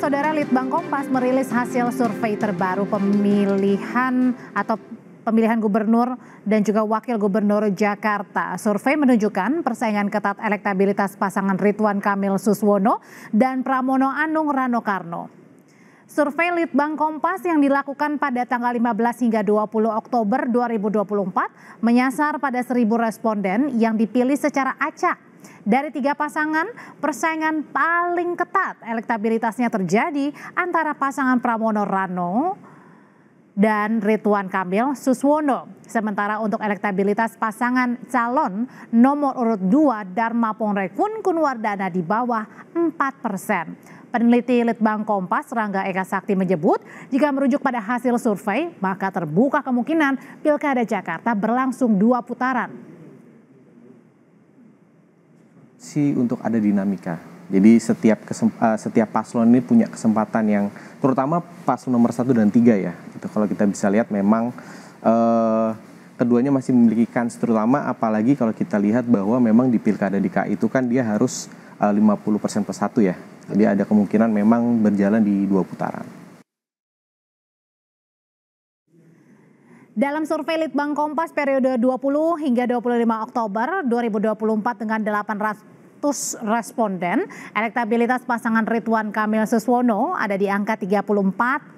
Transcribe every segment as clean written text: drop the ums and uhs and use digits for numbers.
Saudara, Litbang Kompas merilis hasil survei terbaru pemilihan gubernur dan juga wakil gubernur Jakarta. Survei menunjukkan persaingan ketat elektabilitas pasangan Ridwan Kamil Suswono dan Pramono Anung Rano Karno. Survei Litbang Kompas yang dilakukan pada tanggal 15 hingga 20 Oktober 2024 menyasar pada 1.000 responden yang dipilih secara acak. Dari 3 pasangan, persaingan paling ketat elektabilitasnya terjadi antara pasangan Pramono Rano dan Ridwan Kamil Suswono. Sementara untuk elektabilitas pasangan calon nomor urut 2 Dharma Pongrekun Kunwardana di bawah 4%. Peneliti Litbang Kompas Rangga Eka Sakti menyebut jika merujuk pada hasil survei maka terbuka kemungkinan Pilkada Jakarta berlangsung 2 putaran. Untuk ada dinamika. Jadi setiap paslon ini punya kesempatan yang terutama paslon nomor 1 dan 3 ya. Itu kalau kita bisa lihat memang keduanya masih memiliki kans, terutama apalagi kalau kita lihat bahwa memang di Pilkada DKI itu kan dia harus 50% plus 1 ya. Jadi ada kemungkinan memang berjalan di 2 putaran. Dalam survei Litbang Kompas periode 20 hingga 25 Oktober 2024 dengan 800 responden, elektabilitas pasangan Ridwan Kamil Suswono ada di angka 34,6%.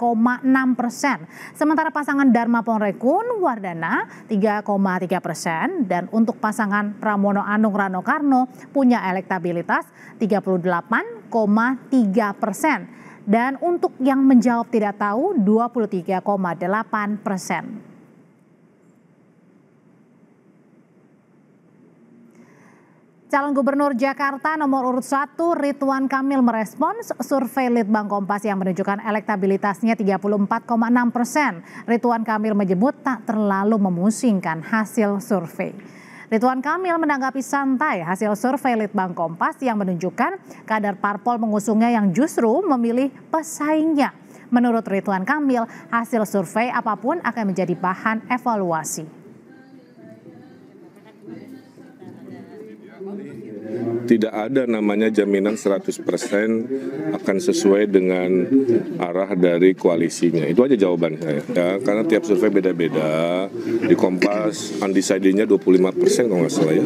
Sementara pasangan Dharma Pongrekun Wardana 3,3% dan untuk pasangan Pramono Anung Rano Karno punya elektabilitas 38,3%. Dan untuk yang menjawab tidak tahu 23,8%. Calon Gubernur Jakarta nomor urut 1 Ridwan Kamil merespons survei Litbang Kompas yang menunjukkan elektabilitasnya 34,6%. Ridwan Kamil menyebut tak terlalu memusingkan hasil survei. Ridwan Kamil menanggapi santai hasil survei Litbang Kompas yang menunjukkan kadar parpol mengusungnya yang justru memilih pesaingnya. Menurut Ridwan Kamil, hasil survei apapun akan menjadi bahan evaluasi. Tidak ada namanya jaminan 100% akan sesuai dengan arah dari koalisinya. Itu aja jawaban saya. Ya, karena tiap survei beda-beda. Di Kompas undecided-nya 25% kalau nggak salah ya.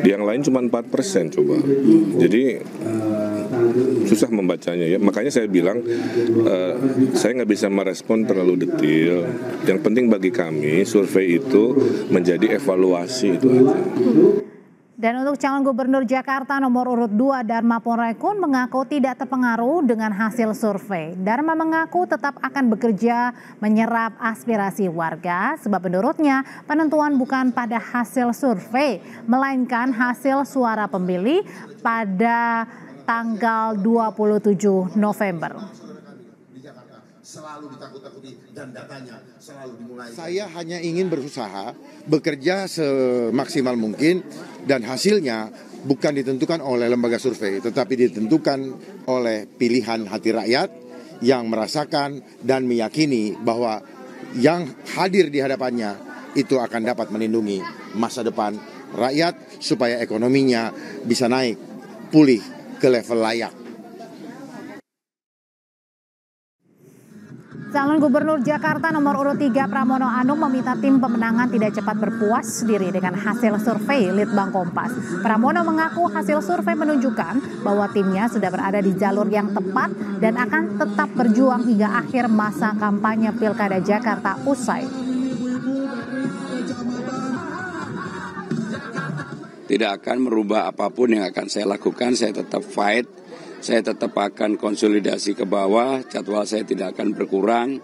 Di yang lain cuma 4% coba. Jadi susah membacanya ya. Makanya saya bilang saya nggak bisa merespon terlalu detail. Yang penting bagi kami survei itu menjadi evaluasi itu aja. Dan untuk calon gubernur Jakarta nomor urut 2 Dharma Pongrekun mengaku tidak terpengaruh dengan hasil survei. Dharma mengaku tetap akan bekerja menyerap aspirasi warga sebab menurutnya penentuan bukan pada hasil survei melainkan hasil suara pemilih pada tanggal 27 November. Selalu ditakut-takuti dan datanya selalu dimulai. Saya hanya ingin berusaha bekerja semaksimal mungkin dan hasilnya bukan ditentukan oleh lembaga survei tetapi ditentukan oleh pilihan hati rakyat yang merasakan dan meyakini bahwa yang hadir di hadapannya itu akan dapat melindungi masa depan rakyat supaya ekonominya bisa naik pulih ke level layak. Calon Gubernur Jakarta nomor urut 3 Pramono Anung meminta tim pemenangan tidak cepat berpuas diri dengan hasil survei Litbang Kompas. Pramono mengaku hasil survei menunjukkan bahwa timnya sudah berada di jalur yang tepat dan akan tetap berjuang hingga akhir masa kampanye Pilkada Jakarta usai. Tidak akan merubah apapun yang akan saya lakukan, saya tetap fight. Saya tetap akan konsolidasi ke bawah, jadwal saya tidak akan berkurang.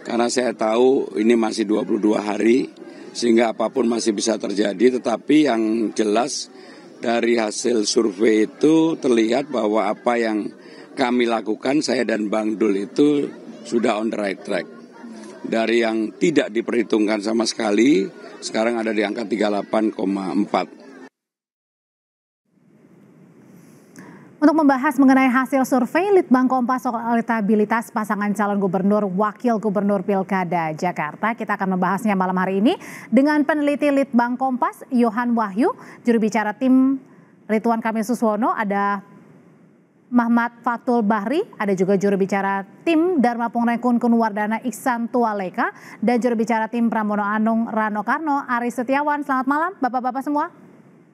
Karena saya tahu ini masih 22 hari, sehingga apapun masih bisa terjadi. Tetapi yang jelas dari hasil survei itu terlihat bahwa apa yang kami lakukan, saya dan Bang Dul itu sudah on the right track. Dari yang tidak diperhitungkan sama sekali, sekarang ada di angka 38,4. Untuk membahas mengenai hasil survei Litbang Kompas soal elektabilitas pasangan calon gubernur wakil gubernur Pilkada Jakarta, kita akan membahasnya malam hari ini dengan peneliti Litbang Kompas Yohan Wahyu, juru bicara tim Ridwan Kamil Suswono, ada Muhammad Fatul Bahri, ada juga juru bicara tim Dharma Pongrekun Kunwardana Iksan Tualeka, dan juru bicara tim Pramono Anung Rano Karno, Aris Setiawan. Selamat malam Bapak-Bapak semua.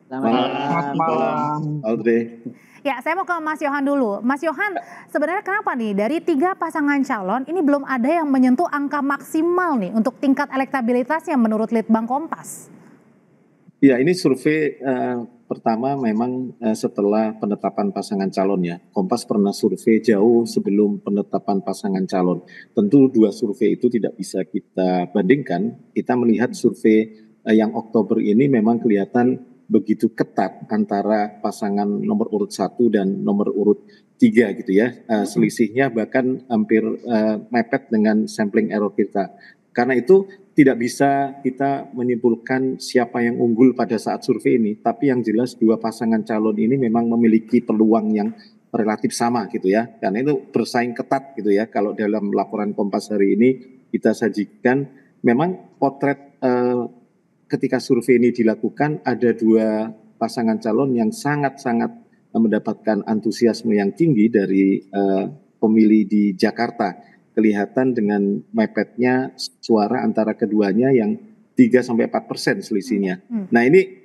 Selamat malam, Audrey. Ya, saya mau ke Mas Yohan dulu. Mas Yohan, sebenarnya kenapa nih dari 3 pasangan calon ini belum ada yang menyentuh angka maksimal nih untuk tingkat elektabilitasnya menurut Litbang Kompas? Ya, ini survei pertama memang setelah penetapan pasangan calon ya. Kompas pernah survei jauh sebelum penetapan pasangan calon. Tentu 2 survei itu tidak bisa kita bandingkan. Kita melihat survei yang Oktober ini memang kelihatan begitu ketat antara pasangan nomor urut 1 dan nomor urut 3 gitu ya. Selisihnya bahkan hampir mepet dengan sampling error kita. Karena itu tidak bisa kita menyimpulkan siapa yang unggul pada saat survei ini. Tapi yang jelas 2 pasangan calon ini memang memiliki peluang yang relatif sama gitu ya. Karena itu bersaing ketat gitu ya. Kalau dalam laporan Kompas hari ini kita sajikan memang potret ketika survei ini dilakukan ada 2 pasangan calon yang sangat-sangat mendapatkan antusiasme yang tinggi dari pemilih di Jakarta. Kelihatan dengan mepetnya suara antara keduanya yang 3-4% selisihnya. Nah ini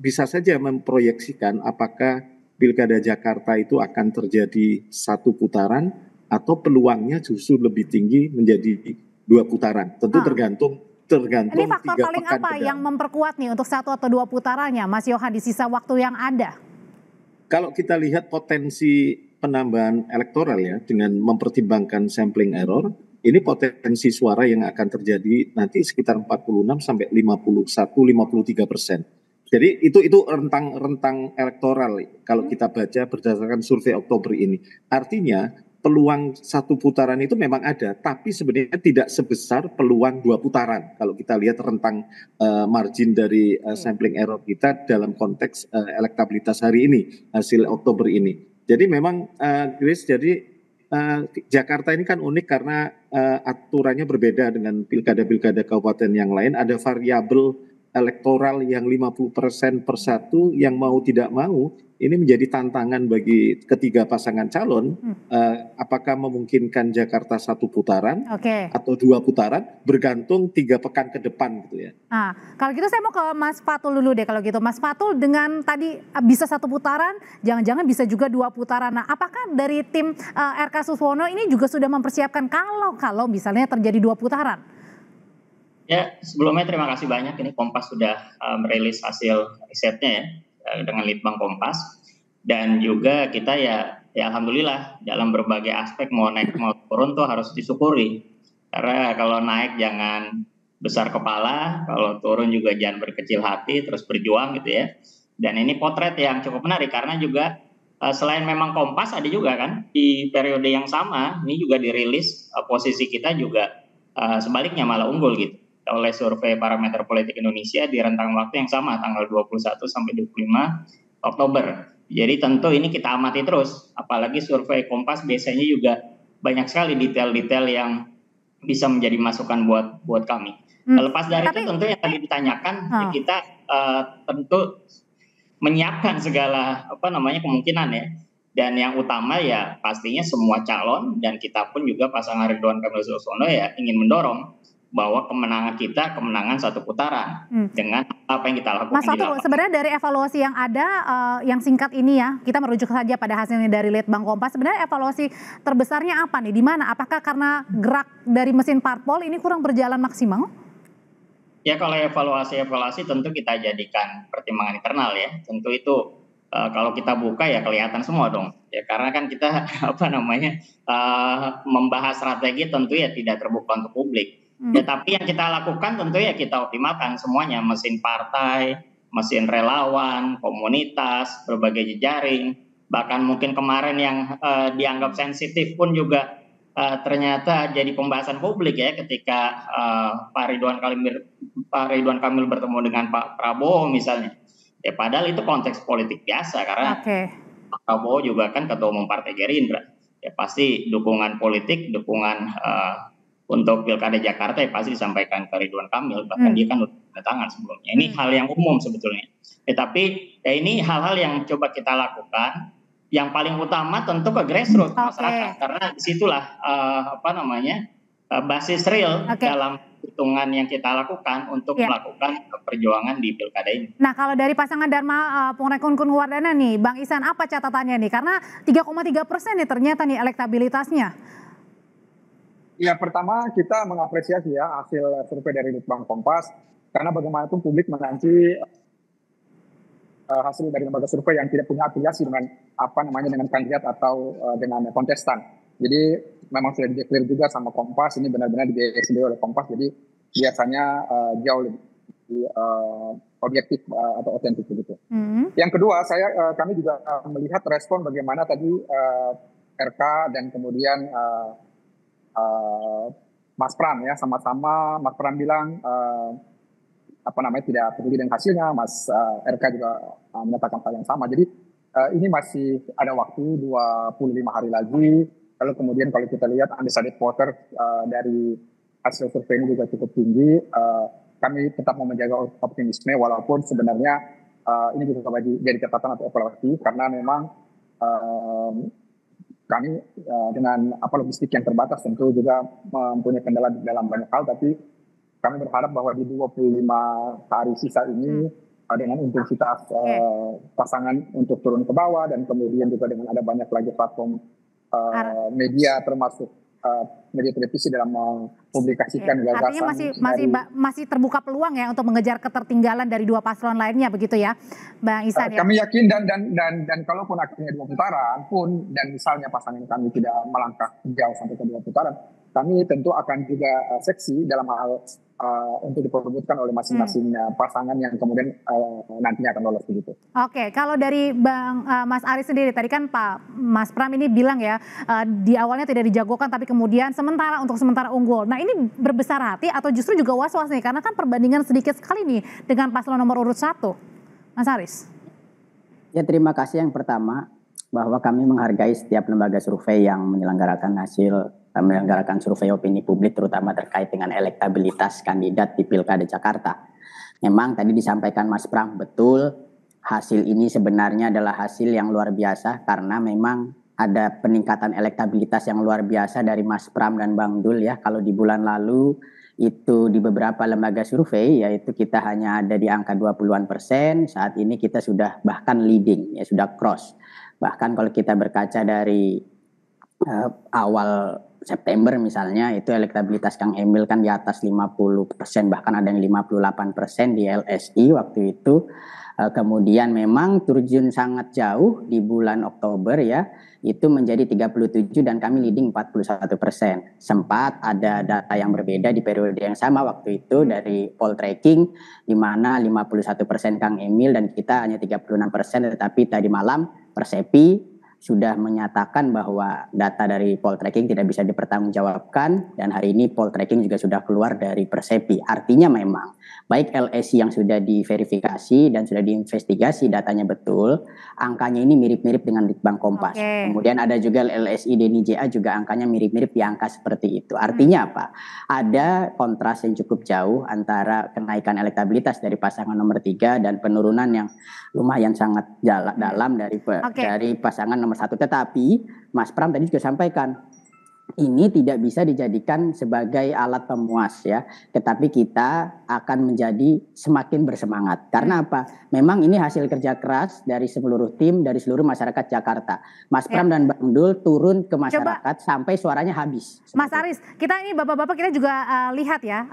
bisa saja memproyeksikan apakah Pilkada Jakarta itu akan terjadi 1 putaran atau peluangnya justru lebih tinggi menjadi 2 putaran. Tentu tergantung ini faktor paling apa yang memperkuat nih untuk 1 atau 2 putarannya, Mas Yohan, di sisa waktu yang ada? Kalau kita lihat potensi penambahan elektoral ya, dengan mempertimbangkan sampling error, ini potensi suara yang akan terjadi nanti sekitar 46-51-53%. Jadi itu rentang elektoral kalau kita baca berdasarkan survei Oktober ini. Artinya peluang 1 putaran itu memang ada, tapi sebenarnya tidak sebesar peluang 2 putaran. Kalau kita lihat rentang margin dari sampling error kita dalam konteks elektabilitas hari ini, hasil Oktober ini. Jadi memang Grace, Jakarta ini kan unik karena aturannya berbeda dengan pilkada-pilkada kabupaten yang lain. Ada variabel elektoral yang 50% per 1 yang mau tidak mau. Ini menjadi tantangan bagi ketiga pasangan calon. Apakah memungkinkan Jakarta 1 putaran atau 2 putaran, bergantung 3 pekan ke depan gitu ya. Nah, kalau gitu saya mau ke Mas Fatul dulu deh kalau gitu. Mas Fatul, dengan tadi bisa 1 putaran, jangan-jangan bisa juga 2 putaran. Nah, apakah dari tim RK Suswono ini juga sudah mempersiapkan kalau misalnya terjadi 2 putaran? Ya, sebelumnya terima kasih banyak. Ini Kompas sudah merilis hasil risetnya ya, dengan Litbang Kompas, dan juga kita ya alhamdulillah dalam berbagai aspek mau naik mau turun tuh harus disyukuri, karena kalau naik jangan besar kepala, kalau turun juga jangan berkecil hati, terus berjuang gitu ya. Dan ini potret yang cukup menarik karena juga selain memang Kompas ada juga kan di periode yang sama ini juga dirilis posisi kita juga sebaliknya malah unggul gitu oleh survei Parameter Politik Indonesia di rentang waktu yang sama tanggal 21 sampai 25 Oktober. Jadi tentu ini kita amati terus, apalagi survei Kompas biasanya juga banyak sekali detail-detail yang bisa menjadi masukan buat kami. Lepas dari itu tentu yang tadi ditanyakan kita tentu menyiapkan segala kemungkinan ya. Dan yang utama ya pastinya semua calon dan kita pun juga pasangan Ridwan Kamil Suswono ya ingin mendorong bahwa kemenangan kita kemenangan 1 putaran dengan apa yang kita lakukan. Mas Fatul, sebenarnya dari evaluasi yang ada yang singkat ini ya, kita merujuk saja pada hasilnya dari Litbang Kompas. Sebenarnya evaluasi terbesarnya apa nih? Di mana? Apakah karena gerak dari mesin parpol ini kurang berjalan maksimal? Ya, kalau evaluasi tentu kita jadikan pertimbangan internal ya. Tentu itu kalau kita buka ya kelihatan semua dong. Ya karena kan kita membahas strategi tentu ya tidak terbuka untuk publik. Ya, tapi yang kita lakukan tentu ya kita optimalkan semuanya, mesin partai, mesin relawan, komunitas, berbagai jejaring, bahkan mungkin kemarin yang dianggap sensitif pun juga ternyata jadi pembahasan publik ya ketika Pak Ridwan Kamil bertemu dengan Pak Prabowo misalnya. Ya padahal itu konteks politik biasa karena Pak Prabowo juga kan ketua umum Partai Gerindra. Ya pasti dukungan politik, dukungan untuk Pilkada Jakarta ya pasti disampaikan ke Ridwan Kamil, bahkan dia kan udah tanda tangan sebelumnya. Ini hal yang umum sebetulnya. Tapi ya ini hal-hal yang coba kita lakukan yang paling utama tentu ke grassroots masyarakat, karena disitulah basis real dalam hitungan yang kita lakukan untuk melakukan perjuangan di pilkada ini. Nah, kalau dari pasangan Dharma Pungrekun Wardana nih, Bang Ihsan, apa catatannya nih? Karena 3,3% nih ternyata nih elektabilitasnya. Ya, pertama kita mengapresiasi ya hasil survei dari Litbang Kompas, karena bagaimanapun publik menanti hasil dari lembaga survei yang tidak punya afiliasi dengan dengan kandidat atau dengan kontestan. Jadi memang sudah di-declare juga sama Kompas, ini benar-benar dibiayai sendiri oleh Kompas, jadi biasanya jauh lebih objektif atau otentik begitu. Yang kedua, kami juga melihat respon bagaimana tadi RK dan kemudian Mas Pram ya, sama-sama Mas Pram bilang tidak peduli dengan hasilnya, Mas RK juga menyatakan hal yang sama. Jadi ini masih ada waktu 25 hari lagi. Lalu kemudian kalau kita lihat undecided voter dari hasil survei ini juga cukup tinggi. Kami tetap mau menjaga optimisme walaupun sebenarnya ini juga jadi catatan atau evaluasi karena memang kami dengan logistik yang terbatas tentu juga mempunyai kendala dalam banyak hal, tapi kami berharap bahwa di 25 hari sisa ini dengan intensitas pasangan untuk turun ke bawah dan kemudian juga dengan ada banyak lagi platform media termasuk media televisi dalam mempublikasikan gagasan. Artinya masih terbuka peluang ya untuk mengejar ketertinggalan dari dua paslon lainnya begitu ya, Bang Ihsan ya. Kami yakin dan kalaupun akhirnya 2 putaran pun dan misalnya pasangan kami tidak melangkah jauh sampai ke 2 putaran, kami tentu akan juga seksi dalam hal untuk diperebutkan oleh masing-masing pasangan yang kemudian nantinya akan lolos begitu. Oke, kalau dari Bang Mas Aris sendiri, tadi kan Pak Mas Pram ini bilang ya di awalnya tidak dijagokan tapi kemudian untuk sementara unggul. Nah ini berbesar hati atau justru juga was-was nih karena kan perbandingan sedikit sekali nih dengan paslon nomor urut 1, Mas Aris. Ya, terima kasih. Yang pertama bahwa kami menghargai setiap lembaga survei yang menyelenggarakan survei opini publik terutama terkait dengan elektabilitas kandidat di Pilkada Jakarta. Memang tadi disampaikan Mas Pram, betul hasil ini sebenarnya adalah hasil yang luar biasa karena memang ada peningkatan elektabilitas yang luar biasa dari Mas Pram dan Bang Dul ya. Kalau di bulan lalu itu di beberapa lembaga survei yaitu kita hanya ada di angka 20-an%, saat ini kita sudah bahkan leading ya, sudah cross. Bahkan kalau kita berkaca dari awal September misalnya itu elektabilitas Kang Emil kan di atas 50%, bahkan ada yang 58% di LSI waktu itu. Kemudian memang terjun sangat jauh di bulan Oktober ya, itu menjadi 37 dan kami leading 41%. Sempat ada data yang berbeda di periode yang sama waktu itu dari poll tracking di mana 51% Kang Emil dan kita hanya 36%, tetapi tadi malam Persepi sudah menyatakan bahwa data dari poll tracking tidak bisa dipertanggungjawabkan dan hari ini poll tracking juga sudah keluar dari Persepi. Artinya memang baik LSI yang sudah diverifikasi dan sudah diinvestigasi datanya betul, angkanya ini mirip-mirip dengan Litbang Kompas. Kemudian ada juga LSI DNIJA juga angkanya mirip-mirip di angka seperti itu. Artinya apa? Ada kontras yang cukup jauh antara kenaikan elektabilitas dari pasangan nomor 3 dan penurunan yang lumayan sangat dalam dari pasangan nomor 1. Tetapi Mas Pram tadi juga sampaikan ini tidak bisa dijadikan sebagai alat pemuas ya, tetapi kita akan menjadi semakin bersemangat. Karena apa? Memang ini hasil kerja keras dari seluruh tim, dari seluruh masyarakat Jakarta. Mas Pram dan Bang Dul turun ke masyarakat sampai suaranya habis. Mas Aris, kita ini bapak-bapak kita juga lihat ya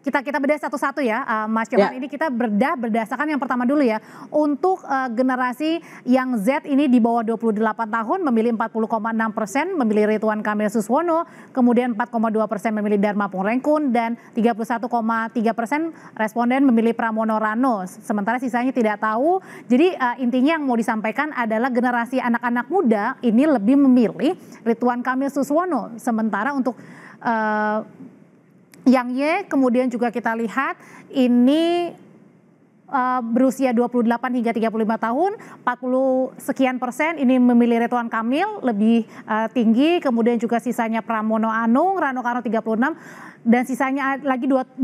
kita bedah satu-satu ya, Mas Johan. Ini kita bedah berdasarkan yang pertama dulu ya. Untuk generasi yang Z ini di bawah 28 tahun memilih 40,6% memilih Ridwan Kamil Suswono, kemudian 4,2% memilih Dharma Pungrekun dan 31,3% responden memilih Pramono Rano. Sementara sisanya tidak tahu. Jadi intinya yang mau disampaikan adalah generasi anak-anak muda ini lebih memilih Ridwan Kamil Suswono. Sementara untuk yang Y kemudian juga kita lihat ini berusia 28 hingga 35 tahun, 40 sekian persen ini memilih Ridwan Kamil lebih tinggi, kemudian juga sisanya Pramono Anung, Rano Karno 36, dan sisanya lagi 2,7.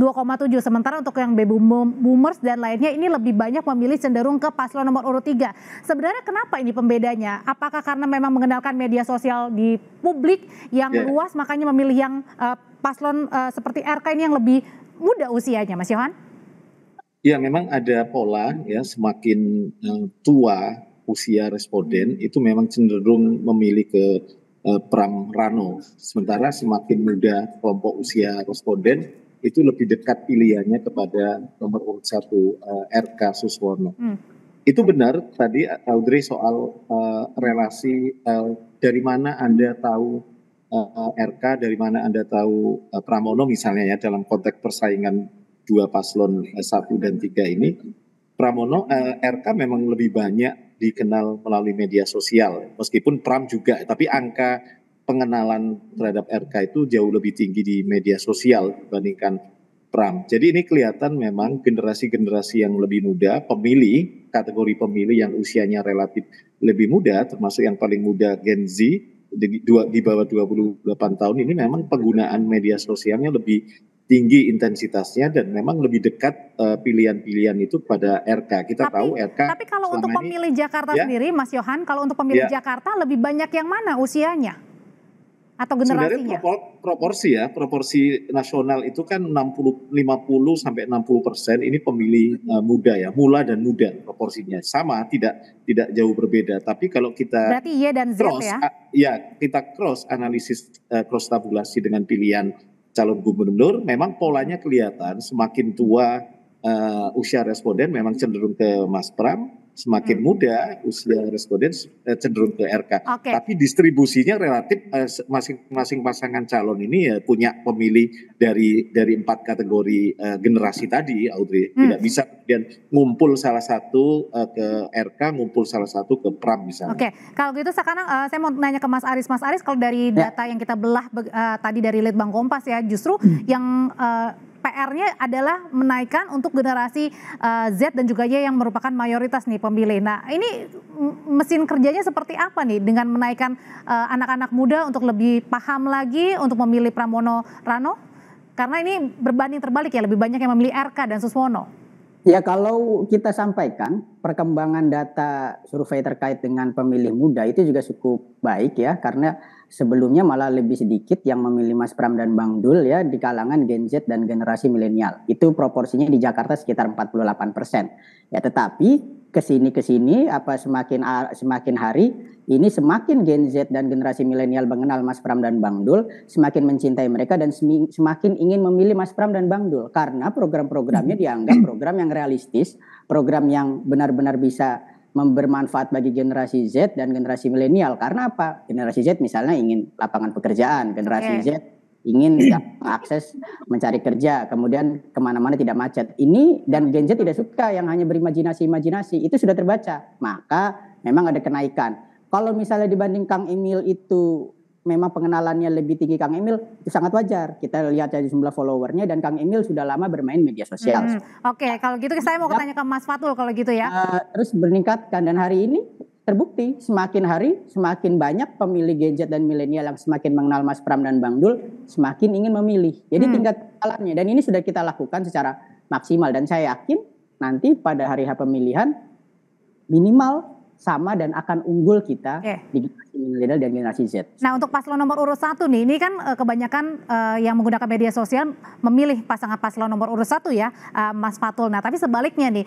Sementara untuk yang baby boomers dan lainnya ini lebih banyak memilih cenderung ke paslon nomor urut 3. Sebenarnya kenapa ini pembedanya? Apakah karena memang mengenalkan media sosial di publik yang luas makanya memilih yang paslon seperti RK ini yang lebih muda usianya, Mas Yohan? Ya, memang ada pola ya, semakin tua usia responden itu memang cenderung memilih ke Pram Rano. Sementara semakin muda kelompok usia responden itu lebih dekat pilihannya kepada nomor urut 1 RK Suswono. Itu benar tadi Audrey soal relasi dari mana Anda tahu RK, dari mana Anda tahu Pramono misalnya ya, dalam konteks persaingan dua paslon 1 dan 3 ini. Pramono RK memang lebih banyak dikenal melalui media sosial, meskipun Pram juga, tapi angka pengenalan terhadap RK itu jauh lebih tinggi di media sosial dibandingkan Pram. Jadi ini kelihatan memang generasi-generasi yang lebih muda, pemilih, kategori pemilih yang usianya relatif lebih muda, termasuk yang paling muda Gen Z, di bawah 28 tahun ini memang penggunaan media sosialnya lebih tinggi intensitasnya dan memang lebih dekat pilihan-pilihan itu pada RK. Kita tahu RK. Tapi kalau untuk pemilih Jakarta sendiri, Mas Yohan, kalau untuk pemilih Jakarta lebih banyak yang mana usianya atau generasinya? Sebenarnya proporsi nasional itu kan 50 sampai 60% ini pemilih muda ya, mula dan muda proporsinya sama, tidak jauh berbeda. Tapi kalau kita berarti Y dan Z kita cross analisis cross tabulasi dengan pilihan calon gubernur, memang polanya kelihatan semakin tua usia responden memang cenderung ke Mas Pram, semakin muda usia responden cenderung ke RK. Tapi distribusinya relatif masing-masing pasangan calon ini ya punya pemilih dari 4 kategori generasi tadi, Audrey. Tidak bisa kemudian ngumpul salah satu ke RK, ngumpul salah satu ke Pram misalnya. Kalau gitu sekarang saya mau nanya ke Mas Aris. Mas Aris, kalau dari data yang kita belah tadi dari Litbang Kompas ya, justru yang PR-nya adalah menaikkan untuk generasi Z dan juga Y yang merupakan mayoritas nih pemilih. Nah, ini mesin kerjanya seperti apa nih dengan menaikkan anak-anak muda untuk lebih paham lagi untuk memilih Pramono Rano? Karena ini berbanding terbalik ya, lebih banyak yang memilih RK dan Suswono. Ya, kalau kita sampaikan perkembangan data survei terkait dengan pemilih muda itu juga cukup baik ya, karena sebelumnya malah lebih sedikit yang memilih Mas Pram dan Bang Dul ya di kalangan Gen Z dan generasi milenial. Itu proporsinya di Jakarta sekitar 48%. Ya, tetapi kesini semakin hari ini semakin Gen Z dan generasi milenial mengenal Mas Pram dan Bang Dul, semakin mencintai mereka dan semakin ingin memilih Mas Pram dan Bang Dul karena program-programnya dianggap program yang realistis, program yang benar-benar bisa bermanfaat bagi generasi Z dan generasi milenial. Karena apa? Generasi Z misalnya ingin lapangan pekerjaan, generasi Z ingin akses mencari kerja, kemudian kemana-mana tidak macet. Ini dan Gen Z tidak suka yang hanya berimajinasi-imajinasi, itu sudah terbaca. Maka memang ada kenaikan. Kalau misalnya dibanding Kang Emil itu memang pengenalannya lebih tinggi Kang Emil, itu sangat wajar. Kita lihat dari jumlah followernya dan Kang Emil sudah lama bermain media sosial. Kalau gitu saya mau tanya ke Mas Fatul kalau gitu ya. Terus meningkatkan dan hari ini terbukti semakin hari semakin banyak pemilih Gen Z dan milenial yang semakin mengenal Mas Pram dan Bang Dul, semakin ingin memilih. Jadi tingkat pengenalannya dan ini sudah kita lakukan secara maksimal dan saya yakin nanti pada hari H pemilihan minimal sama dan akan unggul kita di generasi milenial dan generasi Z. Nah, untuk paslon nomor urut 1 nih, ini kan kebanyakan yang menggunakan media sosial memilih pasangan paslon nomor urut 1 ya, Mas Fatul. Nah, tapi sebaliknya nih,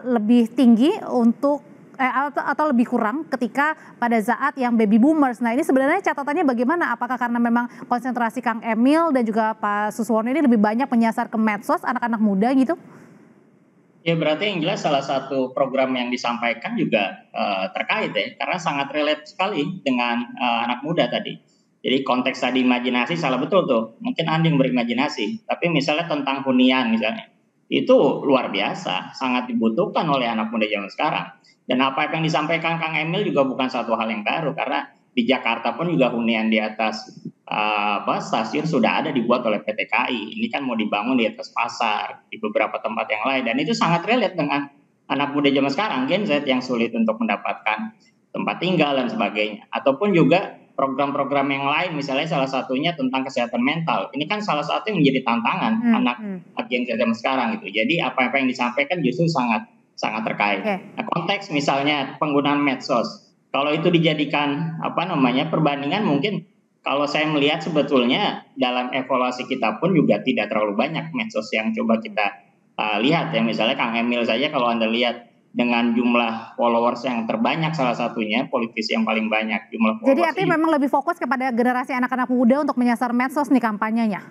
lebih tinggi untuk atau lebih kurang ketika pada saat yang baby boomers. Nah, ini sebenarnya catatannya bagaimana? Apakah karena memang konsentrasi Kang Emil dan juga Pak Suswono ini lebih banyak menyasar ke medsos anak-anak muda gitu? Ya, berarti yang jelas salah satu program yang disampaikan juga terkait ya, karena sangat relate sekali dengan anak muda tadi. Jadi konteks tadi imajinasi salah betul tuh, mungkin Anda yang berimajinasi, tapi misalnya tentang hunian misalnya, itu luar biasa, sangat dibutuhkan oleh anak muda zaman sekarang. Dan apa yang disampaikan Kang Emil juga bukan satu hal yang baru, karena di Jakarta pun juga hunian di atas stasiun sudah ada dibuat oleh PT KAI. Ini kan mau dibangun di atas pasar, di beberapa tempat yang lain, dan itu sangat relate dengan anak muda zaman sekarang, Gen Z, yang sulit untuk mendapatkan tempat tinggal dan sebagainya. Ataupun juga program-program yang lain, misalnya salah satunya tentang kesehatan mental. Ini kan salah satu yang menjadi tantangan anak Gen Z zaman sekarang gitu. Jadi apa yang disampaikan justru sangat terkait. Nah, konteks misalnya penggunaan medsos, kalau itu dijadikan perbandingan, mungkin kalau saya melihat sebetulnya dalam evaluasi kita pun juga tidak terlalu banyak medsos yang coba kita lihat ya. Misalnya Kang Emil saja, kalau Anda lihat dengan jumlah followers yang terbanyak, salah satunya politisi yang paling banyak jumlah followers. Jadi artinya memang lebih fokus kepada generasi anak-anak muda untuk menyasar medsos nih kampanyenya?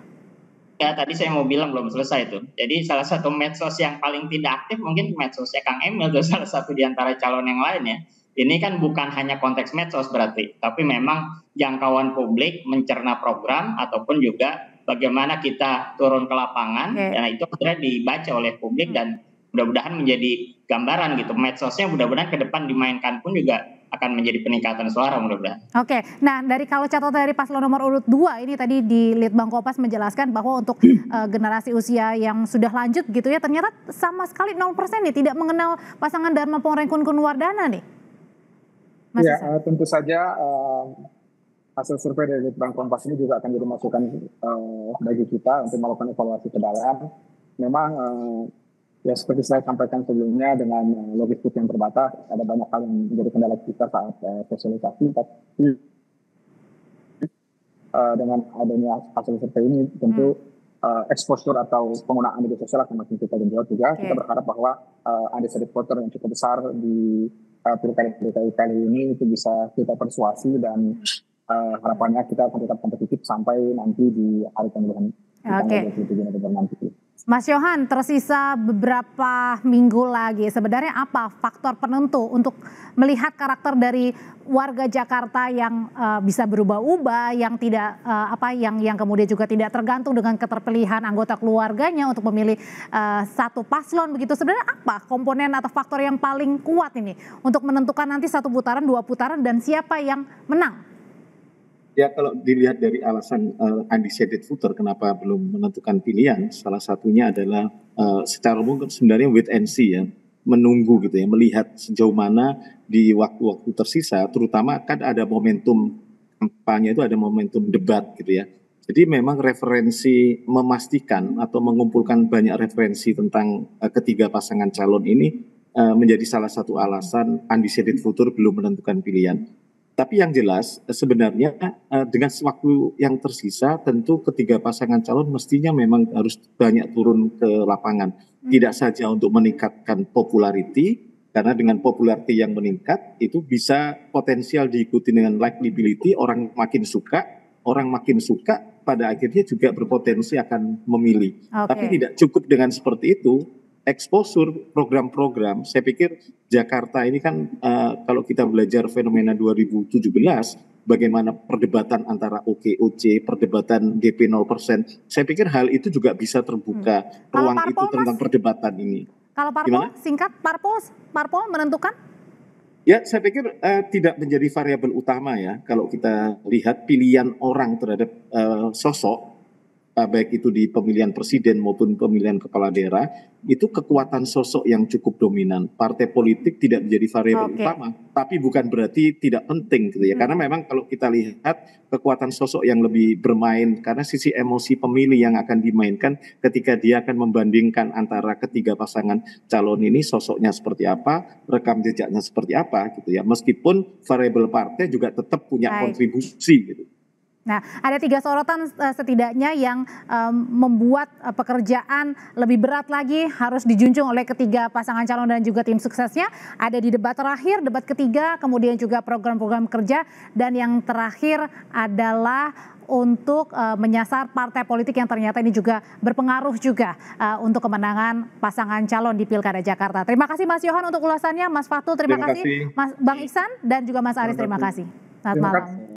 Ya, tadi saya mau bilang belum selesai tuh. Jadi salah satu medsos yang paling tidak aktif mungkin medsosnya Kang Emil, itu salah satu di antara calon yang lain ya. Ini kan bukan hanya konteks medsos berarti, tapi memang jangkauan publik mencerna program ataupun juga bagaimana kita turun ke lapangan, dan itu akhirnya dibaca oleh publik dan mudah-mudahan menjadi gambaran gitu. Medsosnya mudah-mudahan ke depan dimainkan pun juga akan menjadi peningkatan suara mudah-mudahan. Oke, nah kalau catatan dari paslon nomor urut 2 ini tadi di Litbang Kompas menjelaskan bahwa untuk generasi usia yang sudah lanjut gitu ya, ternyata sama sekali 0% nih tidak mengenal pasangan Dharma Pongrenkun Wardana nih. Mas tentu saja hasil survei dari Litbang Kompas ini juga akan jadi masukan bagi kita untuk melakukan evaluasi ke dalam. Memang ya seperti saya sampaikan sebelumnya, dengan logistik yang terbatas, ada banyak hal yang menjadi kendala kita saat sosialisasi. Tapi dengan adanya hasil survei ini, tentu exposure atau penggunaan media sosial akan makin kita genjot juga. Kita berharap bahwa undecided voter yang cukup besar di pilkada kali ini itu bisa kita persuasi, dan harapannya kita akan tetap kompetitif sampai nanti di hari pemilihan tanggal 27 November nanti. Mas Yohan, tersisa beberapa minggu lagi. Sebenarnya apa faktor penentu untuk melihat karakter dari warga Jakarta yang bisa berubah-ubah, yang tidak yang kemudian juga tidak tergantung dengan keterpilihan anggota keluarganya untuk memilih satu paslon begitu. Sebenarnya apa komponen atau faktor yang paling kuat ini untuk menentukan nanti 1 putaran, 2 putaran, dan siapa yang menang? Ya, kalau dilihat dari alasan undecided voter kenapa belum menentukan pilihan, salah satunya adalah secara umum sebenarnya wait and see ya, menunggu gitu ya, melihat sejauh mana di waktu-waktu tersisa, terutama kan ada momentum kampanye, itu ada momentum debat gitu ya. Jadi memang referensi memastikan atau mengumpulkan banyak referensi tentang ketiga pasangan calon ini menjadi salah satu alasan undecided voter belum menentukan pilihan. Tapi yang jelas sebenarnya dengan waktu yang tersisa, tentu ketiga pasangan calon mestinya memang harus banyak turun ke lapangan. Tidak saja untuk meningkatkan popularity, karena dengan popularity yang meningkat itu bisa potensial diikuti dengan likability, orang makin suka pada akhirnya juga berpotensi akan memilih. Tapi tidak cukup dengan seperti itu. Exposure program-program, saya pikir Jakarta ini kan kalau kita belajar fenomena 2017, bagaimana perdebatan antara OKOC, perdebatan DP 0%, saya pikir hal itu juga bisa terbuka ruang itu tentang perdebatan ini. Kalau parpol, singkat, parpol menentukan? Ya, saya pikir tidak menjadi variabel utama ya, kalau kita lihat pilihan orang terhadap sosok, baik itu di pemilihan presiden maupun pemilihan kepala daerah, itu kekuatan sosok yang cukup dominan. Partai politik tidak menjadi variabel utama, tapi bukan berarti tidak penting gitu ya. Karena memang kalau kita lihat kekuatan sosok yang lebih bermain, karena sisi emosi pemilih yang akan dimainkan ketika dia akan membandingkan antara ketiga pasangan calon ini, sosoknya seperti apa, rekam jejaknya seperti apa gitu ya. Meskipun variabel partai juga tetap punya kontribusi gitu. Nah, ada 3 sorotan setidaknya yang membuat pekerjaan lebih berat lagi harus dijunjung oleh ketiga pasangan calon dan juga tim suksesnya. Ada di debat terakhir, debat ketiga, kemudian juga program-program kerja, dan yang terakhir adalah untuk menyasar partai politik yang ternyata ini juga berpengaruh juga untuk kemenangan pasangan calon di Pilkada Jakarta. Terima kasih Mas Yohan untuk ulasannya, Mas Fatul terima kasih, Mas Bang Iksan dan juga Mas Aris terima kasih. Selamat malam.